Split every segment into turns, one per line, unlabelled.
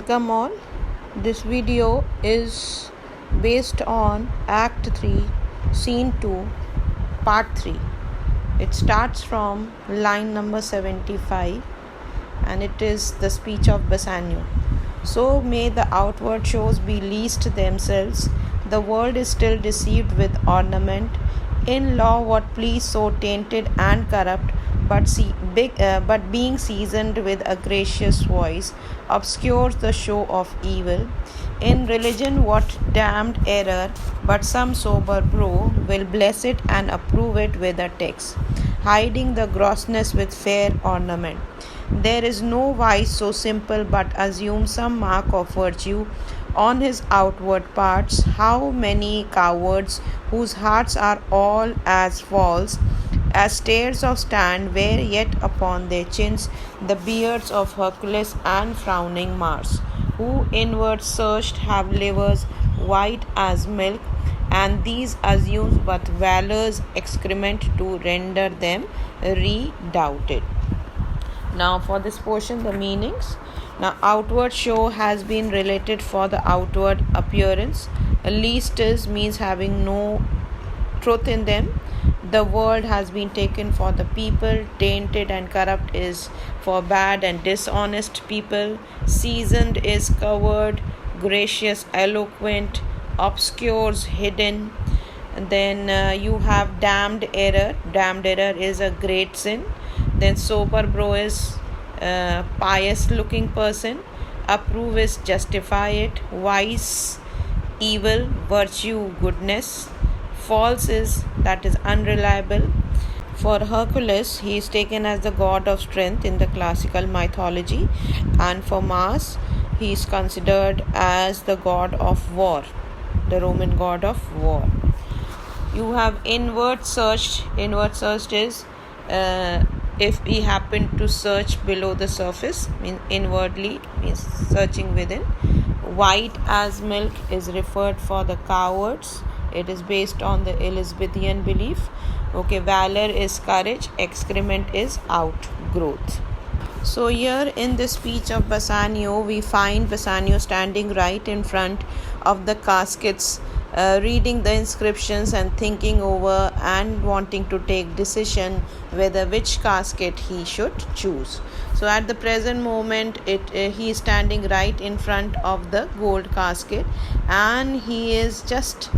Welcome all. This video is based on Act 3, Scene 2, Part 3. It starts from line number 75 and it is the speech of Bassanio. So may the outward shows be least themselves. The world is still deceived with ornament. In law, what please so tainted and corrupt, but being seasoned with a gracious voice, obscures the show of evil. In religion, what damned error, but some sober bro will bless it and approve it with a text, hiding the grossness with fair ornament. There is no vice so simple but assume some mark of virtue on his outward parts. How many cowards whose hearts are all as false as stairs of stand wear yet upon their chins the beards of Hercules and frowning Mars, who inward searched have livers white as milk, and these assumes but valor's excrement to render them redoubted. Now for this portion, the meanings. Now outward show has been related for the outward appearance. Least is means having no truth in them. The world has been taken for the people. Tainted and corrupt is for bad and dishonest people. Seasoned is covered. Gracious, eloquent. Obscures, hidden. And then you have damned error. Damned error is a great sin. Then sober bro is pious looking person. Approve is justify it. Wise, evil. Virtue, goodness. False is that is unreliable. For Hercules, he is taken as the god of strength in the classical mythology, and for Mars, he is considered as the god of war, the Roman god of war. You have inward searched. Inward searched is if we happen to search below the surface, means inwardly, means searching within. White as milk is referred for the cowards. It is based on the Elizabethan belief. Okay, valor is courage, excrement is outgrowth. So here in the speech of Bassanio, we find Bassanio standing right in front of the caskets, reading the inscriptions and thinking over and wanting to take decision whether which casket he should choose. So at the present moment, he is standing right in front of the gold casket, and he is just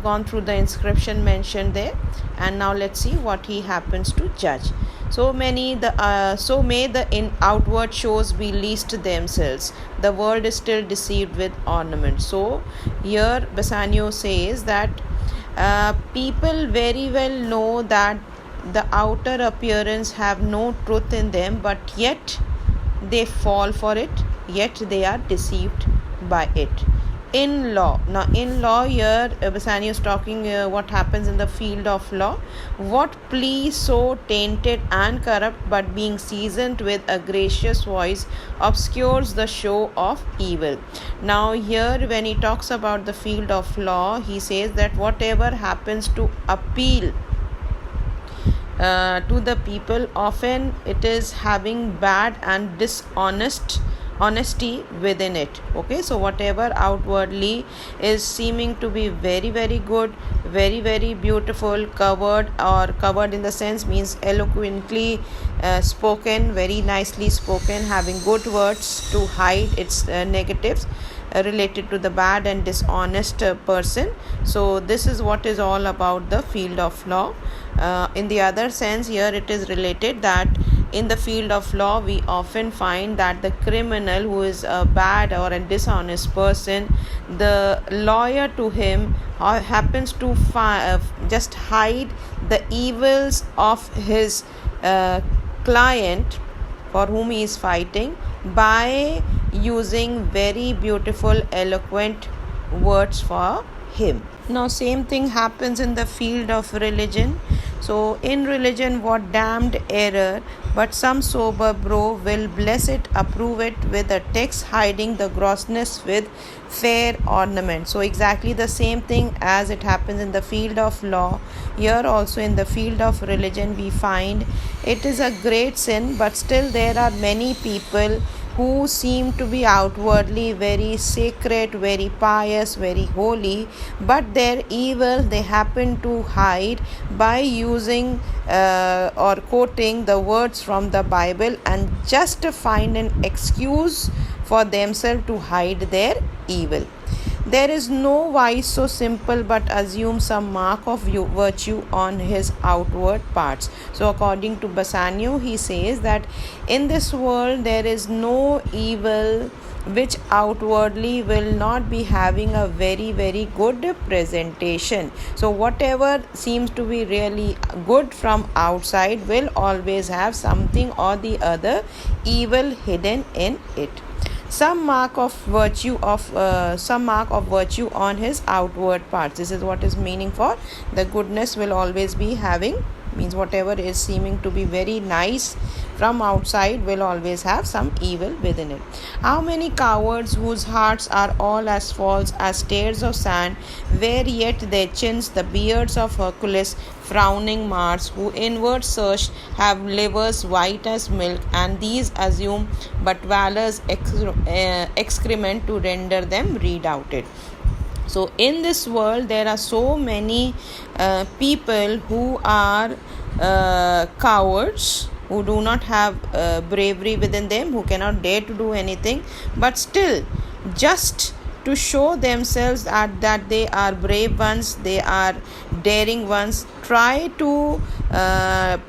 gone through the inscription mentioned there, and now let's see what he happens to judge. So may the outward shows be least themselves. The world is still deceived with ornament. So here Bassanio says that people very well know that the outer appearance have no truth in them, but yet they fall for it, yet they are deceived by it. In law. Now in law here Bassanio is talking what happens in the field of law. What plea so tainted and corrupt, but being seasoned with a gracious voice, obscures the show of evil. Now here when he talks about the field of law, he says that whatever happens to appeal to the people, often it is having bad and honesty within it. Okay, so whatever outwardly is seeming to be very very good, very very beautiful, covered in the sense means eloquently spoken, very nicely spoken, having good words to hide its negatives related to the bad and dishonest person. So this is what is all about the field of law. In the other sense, here it is related that in the field of law we often find that the criminal who is a bad or a dishonest person, the lawyer to him happens to just hide the evils of his client for whom he is fighting by using very beautiful eloquent words for him. Now same thing happens in the field of religion. So in religion, what damned error, but some sober bro will bless it, approve it with a text, hiding the grossness with fair ornament. So exactly the same thing as it happens in the field of law, here also in the field of religion we find it is a great sin, but still there are many people who seem to be outwardly very sacred, very pious, very holy, but their evil they happen to hide by using or quoting the words from the Bible and just to find an excuse for themselves to hide their evil. There is no vice so simple but assume some mark of virtue on his outward parts. So, according to Bassanio, he says that in this world there is no evil which outwardly will not be having a very, very good presentation. So, whatever seems to be really good from outside will always have something or the other evil hidden in it. Some mark of virtue on his outward parts. This is what is meaning for the goodness will always be having, means whatever is seeming to be very nice from outside will always have some evil within it. How many cowards whose hearts are all as false as stairs of sand, wear yet their chins the beards of Hercules, frowning Mars, who inward searched have livers white as milk, and these assume but valor's excrement to render them redoubted. So in this world there are so many people who are cowards, who do not have bravery within them, who cannot dare to do anything, but still just to show themselves that they are brave ones, they are daring ones, try to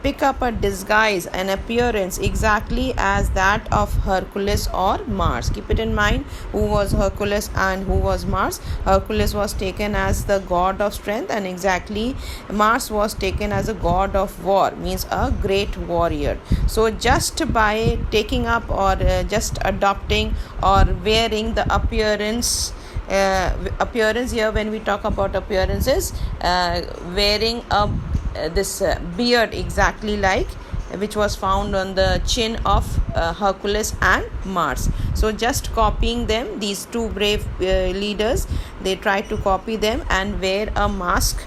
pick up a disguise, an appearance exactly as that of Hercules or Mars. Keep it in mind who was Hercules and who was Mars. Hercules was taken as the god of strength, and exactly Mars was taken as a god of war, means a great warrior. So just by taking up or just adopting or wearing the appearance here, when we talk about appearances, wearing this beard exactly like which was found on the chin of Hercules and Mars. So just copying them, these two brave leaders, they try to copy them and wear a mask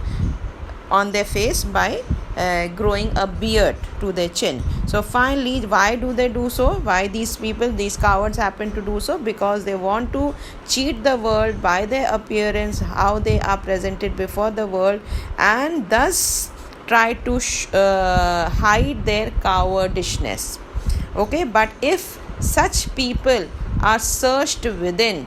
on their face by growing a beard to their chin. So finally, why do they do so? Why these people, these cowards happen to do so? Because they want to cheat the world by their appearance, how they are presented before the world, and thus try to hide their cowardishness. Okay, but if such people are searched within,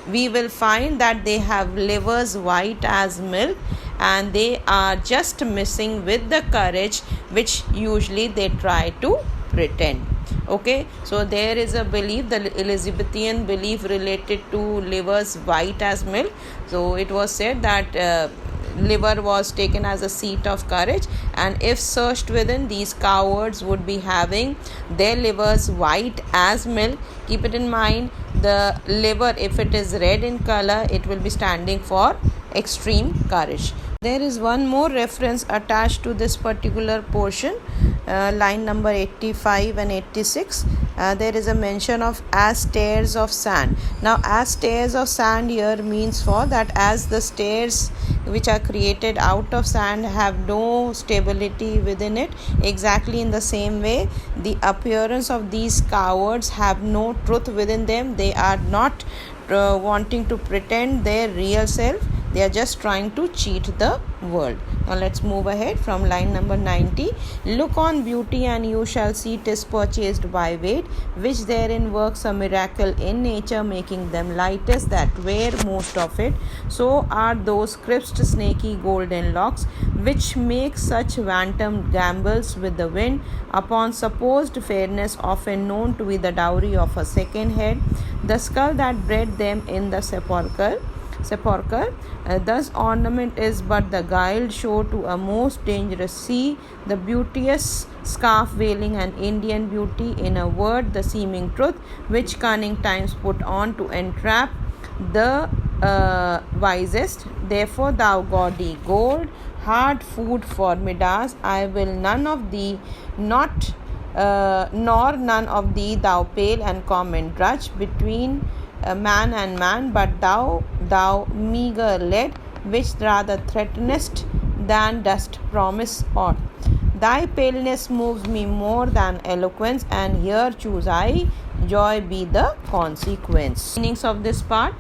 we will find that they have livers white as milk, and they are just missing with the courage which usually they try to pretend. Okay, so there is a belief, the Elizabethan belief related to livers white as milk. So it was said that liver was taken as a seat of courage, and if searched within, these cowards would be having their livers white as milk. Keep it in mind, the liver, if it is red in color, it will be standing for extreme courage. There is one more reference attached to this particular portion, line number 85 and 86. There is a mention of as stairs of sand. Now as stairs of sand here means for that as the stairs which are created out of sand have no stability within it, exactly in the same way the appearance of these cowards have no truth within them. They are not wanting to pretend their real self, they are just trying to cheat the world. Now let's move ahead from line number 90. Look on beauty and you shall see 'tis purchased by weight, which therein works a miracle in nature, making them lightest that wear most of it. So are those crisped snaky golden locks, which make such wanton gambols with the wind upon supposed fairness, often known to be the dowry of a second head, the skull that bred them in the sepulchre. Thus ornament is but the guiled show to a most dangerous sea, the beauteous scarf veiling an Indian beauty, in a word the seeming truth which cunning times put on to entrap the wisest. Therefore thou gaudy gold, hard food for Midas, I will none of thee, nor none of thee, thou pale and common drudge between man and man, but thou meagre lead, which rather threatenest than dost promise aught. Thy paleness moves me more than eloquence, and here choose I joy be the consequence. Meanings of this part.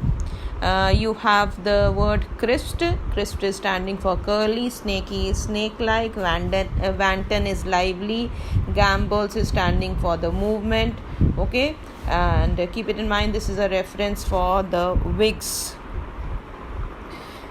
You have the word crisped. Crisped is standing for curly, snaky is snake-like, wanton is lively, gambols is standing for the movement. Okay, and keep it in mind, this is a reference for the wigs.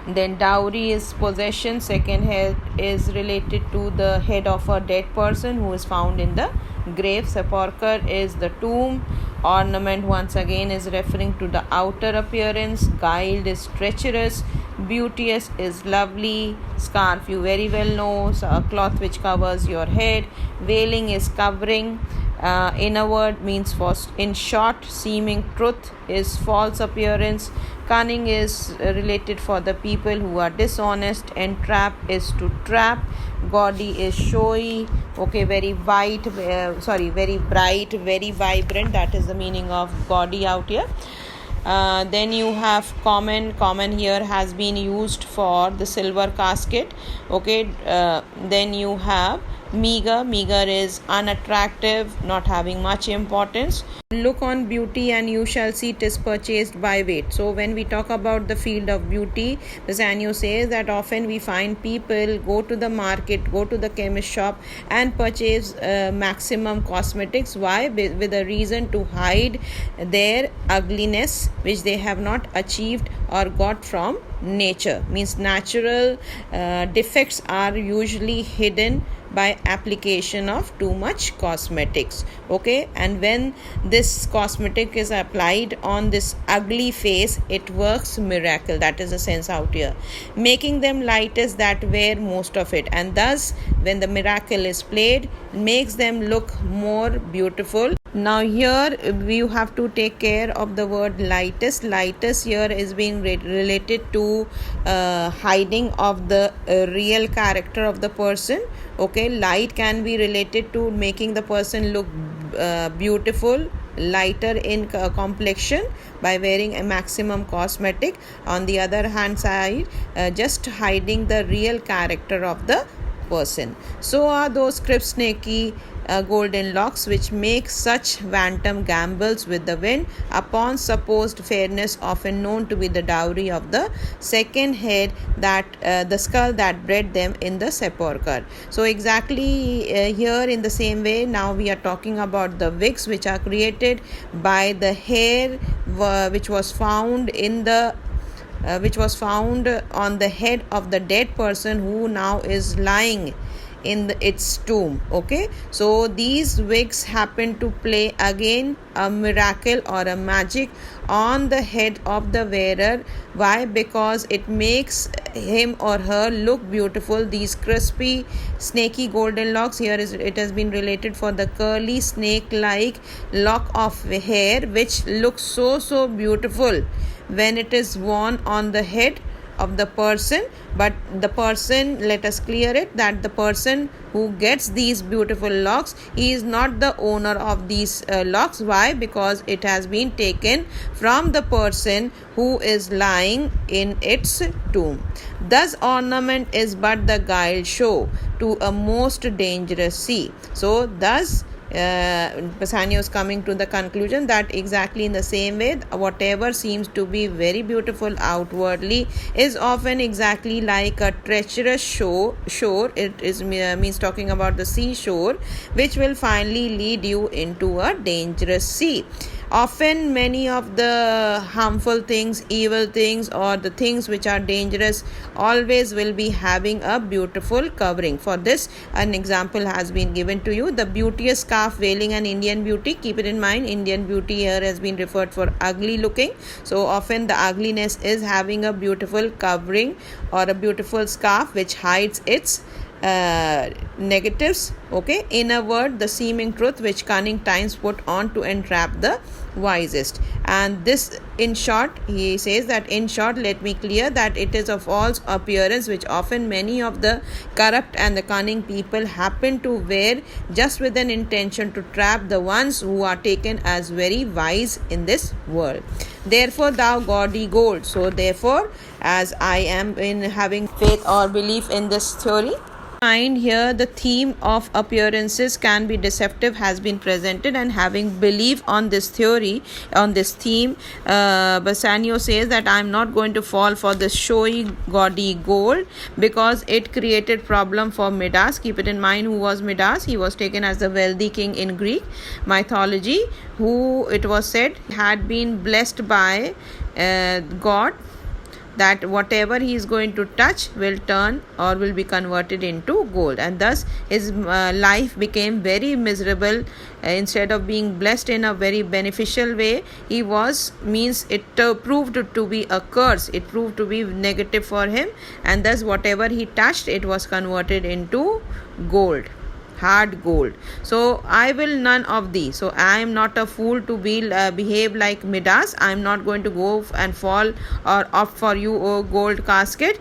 Then dowry is possession. Second head is related to the head of a dead person who is found in the grave. Sepulchre is the tomb. Ornament once again is referring to the outer appearance. Guiled is treacherous. Beauteous is lovely. Scarf you very well know, so a cloth which covers your head. Veiling is covering. Inner word means false. In short, seeming truth is false appearance. Cunning is related for the people who are dishonest. Entrap is to trap. Gaudy is showy. Okay, very white, very bright, very vibrant. That is the meaning of gaudy out here. Then you have common. Common here has been used for the silver casket. Okay, then you have meager. Meager is unattractive, not having much importance. Look on beauty and you shall see 'tis purchased by weight. So when we talk about the field of beauty, Bassanio says that often we find people go to the market, go to the chemist shop and purchase maximum cosmetics. Why? With a reason to hide their ugliness which they have not achieved or got from nature. Means natural defects are usually hidden by application of too much cosmetics. Okay, and when this cosmetic is applied on this ugly face, it works miracle. That is the sense out here. Making them light is that wear most of it, and thus when the miracle is played, makes them look more beautiful. Now here you have to take care of the word lightest. Lightest here is being related to hiding of the real character of the person. Okay, light can be related to making the person look beautiful, lighter in complexion by wearing a maximum cosmetic. On the other hand side, just hiding the real character of the person. So are those crisp snaky golden locks which make such wanton gambols with the wind upon supposed fairness, often known to be the dowry of the second head, that the skull that bred them in the sepulchre. So exactly here in the same way, now we are talking about the wigs which are created by the hair which was found in the which was found on the head of the dead person who now is lying in its tomb. Okay, so these wigs happen to play again a miracle or a magic on the head of the wearer. Why? Because it makes him or her look beautiful. These crispy snaky golden locks, here is it has been related for the curly snake like lock of hair which looks so beautiful when it is worn on the head of the person. But the person, let us clear it, that the person who gets these beautiful locks, he is not the owner of these locks. Why? Because it has been taken from the person who is lying in its tomb. Thus ornament is but the guile show to a most dangerous sea. So thus Bassanio is coming to the conclusion that exactly in the same way, whatever seems to be very beautiful outwardly is often exactly like a treacherous shore. It is means talking about the seashore, which will finally lead you into a dangerous sea. Often many of the harmful things, evil things, or the things which are dangerous always will be having a beautiful covering. For this, an example has been given to you. The beauteous scarf veiling an Indian beauty. Keep it in mind, Indian beauty here has been referred for ugly looking. So often the ugliness is having a beautiful covering or a beautiful scarf which hides its negatives. Okay, in a word, the seeming truth which cunning times put on to entrap the wisest. And this, in short, he says that in short, let me clear that it is a false appearance which often many of the corrupt and the cunning people happen to wear just with an intention to trap the ones who are taken as very wise in this world. Therefore thou gaudy gold. So therefore, as I am in having faith or belief in this theory, Mind here, the theme of appearances can be deceptive has been presented, and having belief on this theory, on this theme, Bassanio says that I am not going to fall for this showy gaudy gold because it created problem for Midas. Keep it in mind, who was Midas? He was taken as the wealthy king in Greek mythology, who it was said had been blessed by God, that whatever he is going to touch will turn or will be converted into gold, and thus his life became very miserable. Instead of being blessed in a very beneficial way, he was proved to be a curse. It proved to be negative for him, and thus whatever he touched, it was converted into gold, hard gold. So I will none of these. So I am not a fool to behave like Midas. I am not going to go and fall or opt for you, O gold casket.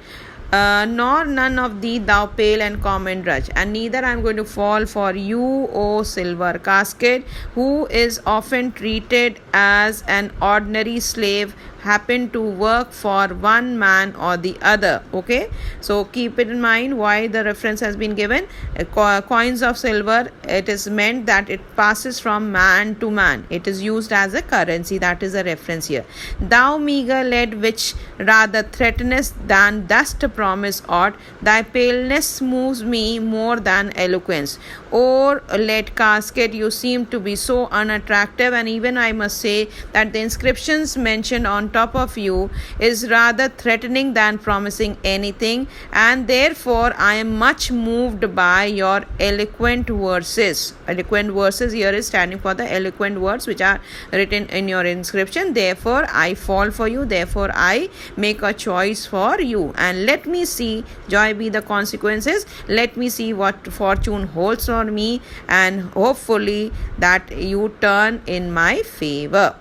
Nor none of thee, thou pale and common drudge, and neither I am going to fall for you, O silver casket, who is often treated as an ordinary slave, happen to work for one man or the other. Okay, so keep it in mind why the reference has been given. Coins of silver, it is meant that it passes from man to man. It is used as a currency. That is a reference here. Thou meager lead, which rather threatenest than dost promise aught, thy paleness moves me more than eloquence. Or lead casket, you seem to be so unattractive, and even I must say that the inscriptions mentioned on top of you is rather threatening than promising anything, and therefore I am much moved by your eloquent verses. Eloquent verses here is standing for the eloquent words which are written in your inscription. Therefore I fall for you, therefore I make a choice for you, and let me see, joy be the consequences, let me see what fortune holds for me, and hopefully that you turn in my favor.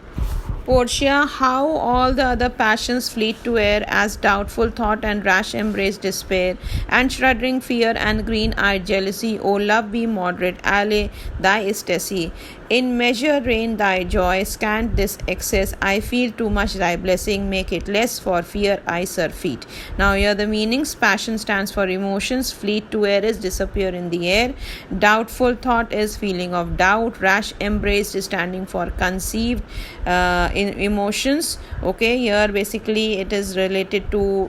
Portia, how all the other passions fleet to air as doubtful thought and rash embrace despair, and shuddering fear and green-eyed jealousy. O love, be moderate, allay thy ecstasy. In measure reign thy joy, scant this excess. I feel too much thy blessing, make it less, for fear I surfeit. Now here the meanings. Passion stands for emotions, fleet to air is disappear in the air, doubtful thought is feeling of doubt, rash embraced is standing for conceived in emotions. Okay, here basically it is related to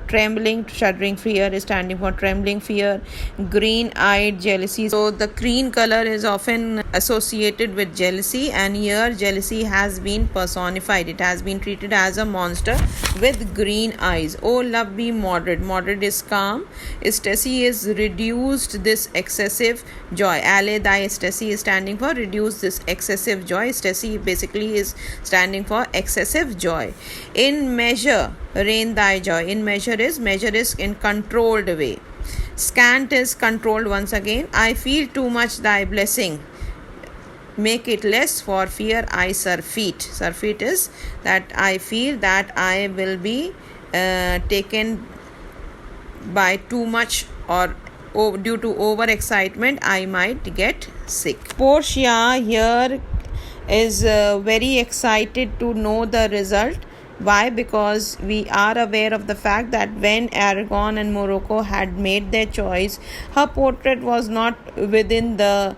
trembling, shuddering fear is standing for trembling fear, green-eyed jealousy. So the green color is often associated with jealousy, and here jealousy has been personified. It has been treated as a monster with green eyes. Oh love, be moderate. Moderate is calm. Ecstasy is reduced this excessive joy. Allay thy ecstasy is standing for reduce this excessive joy. Ecstasy basically is standing for excessive joy. In measure reign thy joy. In measure is in controlled way. Scant is controlled once again. I feel too much thy blessing, make it less, for fear I surfeit. Surfeit is that I feel that I will be taken by too much, or due to overexcitement I might get sick. Portia here is very excited to know the result. Why? Because we are aware of the fact that when Aragon and Morocco had made their choice, her portrait was not within the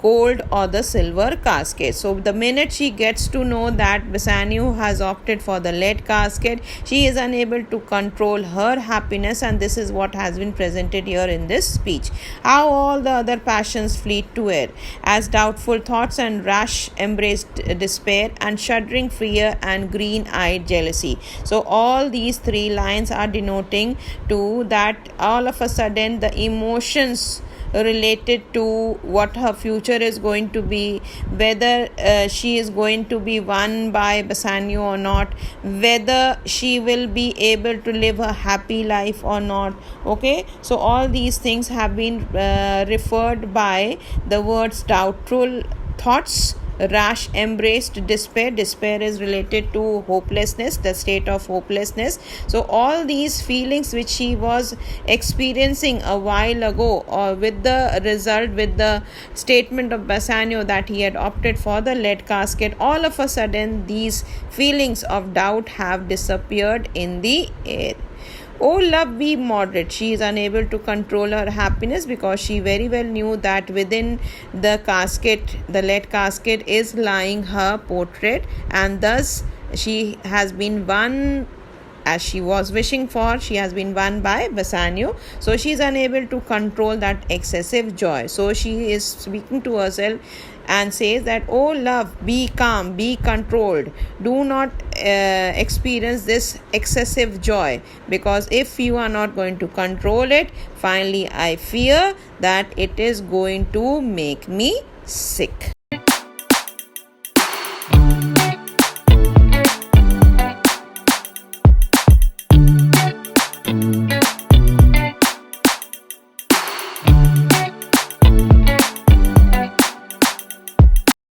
gold or the silver casket. So the minute she gets to know that Bassanio has opted for the lead casket, she is unable to control her happiness, and this is what has been presented here in this speech. How all the other passions fleet to air as doubtful thoughts and rash embraced despair, and shuddering fear and green-eyed jealousy. So all these three lines are denoting to that all of a sudden the emotions related to what her future is going to be, whether she is going to be won by Bassanio or not, whether she will be able to live a happy life or not. Okay, so all these things have been referred by the words doubtful thoughts, rash embraced despair. Despair is related to hopelessness, the state of hopelessness. So all these feelings which she was experiencing a while ago, or with the result, with the statement of Bassanio that he had opted for the lead casket, all of a sudden these feelings of doubt have disappeared in the air. Oh, love, be moderate. She is unable to control her happiness because she very well knew that within the casket, the lead casket, is lying her portrait, and thus she has been won as she was wishing for. She has been won by Bassanio. So she is unable to control that excessive joy. So she is speaking to herself and says that, oh love, be calm, be controlled, do not experience this excessive joy, because if you are not going to control it, finally I fear that it is going to make me sick.